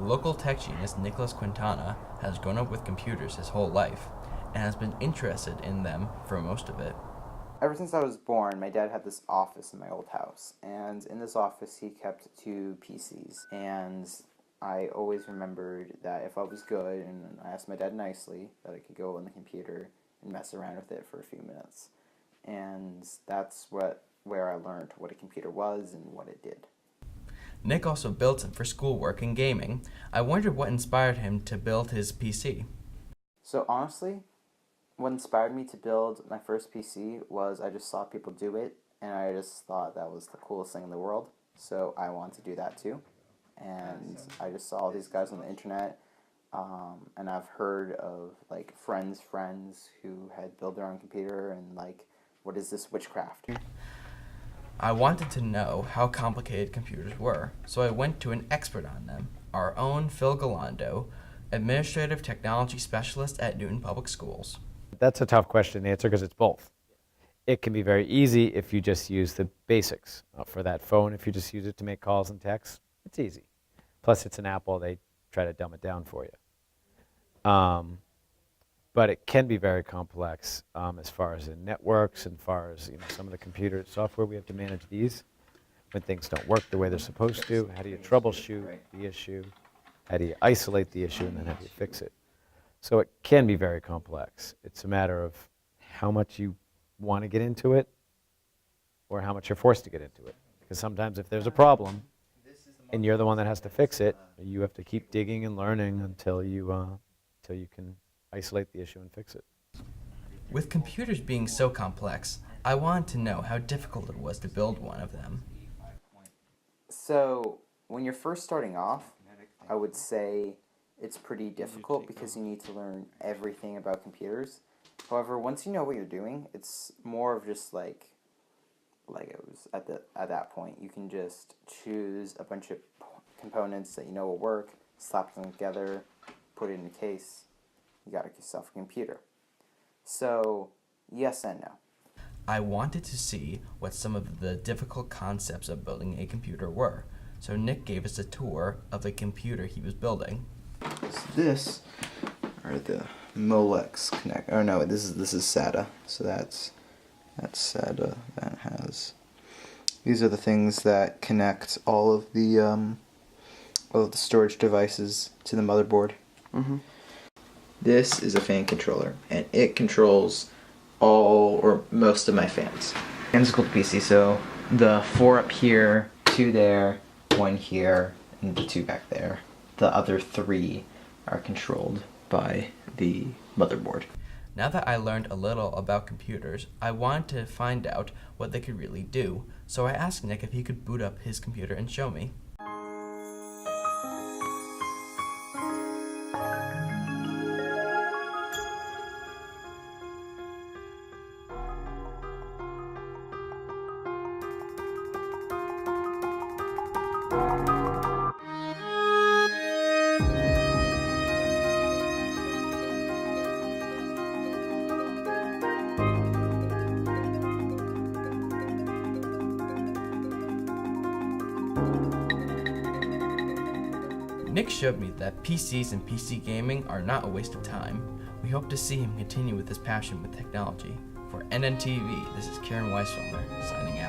Local tech genius Nicholas Quintana has grown up with computers his whole life and has been interested in them for most of it. Ever since I was born, my dad had this office in my old house, and in this office he kept 2 PCs, and I always remembered that if I was good, and I asked my dad nicely, that I could go on the computer and mess around with it for a few minutes. And that's where I learned what a computer was and what it did. Nick also built them for schoolwork and gaming. I wondered what inspired him to build his PC. So honestly, what inspired me to build my first PC was I just saw people do it, and I just thought that was the coolest thing in the world. So I wanted to do that too. And I just saw all these guys on the internet, and I've heard of like friends who had built their own computer, and like, what is this witchcraft? I wanted to know how complicated computers were, so I went to an expert on them, our own Phil Galando, Administrative Technology Specialist at Newton Public Schools. That's a tough question to answer because it's both. It can be very easy if you just use the basics. For that phone, if you just use it to make calls and texts, it's easy. Plus, it's an Apple, they try to dumb it down for you. But it can be very complex as far as in networks and far as some of the computer software we have to manage these. When things don't work the way they're supposed to, how do you troubleshoot the issue? How do you isolate the issue, and then how do you fix it? So it can be very complex. It's a matter of how much you want to get into it or how much you're forced to get into it. Because sometimes if there's a problem and you're the one that has to fix it, you have to keep digging and learning until you can isolate the issue and fix it. With computers being so complex, I wanted to know how difficult it was to build one of them. So when you're first starting off, I would say it's pretty difficult because you need to learn everything about computers. However, once you know what you're doing, it's more of just like it was at that point. You can just choose a bunch of components that you know will work, slap them together, put it in a case. You got yourself a computer. So, yes and no. I wanted to see what some of the difficult concepts of building a computer were, so Nick gave us a tour of the computer he was building. So this are the Molex connect. Oh no, this is SATA. So that's SATA. That has. These are the things that connect all of the storage devices to the motherboard. Mm-hmm. This is a fan controller, and it controls all or most of my fans. Fans equal to PC, so the 4 up here, 2 there, 1 here, and the 2 back there. The other 3 are controlled by the motherboard. Now that I learned a little about computers, I wanted to find out what they could really do, so I asked Nick if he could boot up his computer and show me. Nick showed me that PCs and PC gaming are not a waste of time. We hope to see him continue with his passion with technology. For NNTV, this is Kieran signing out.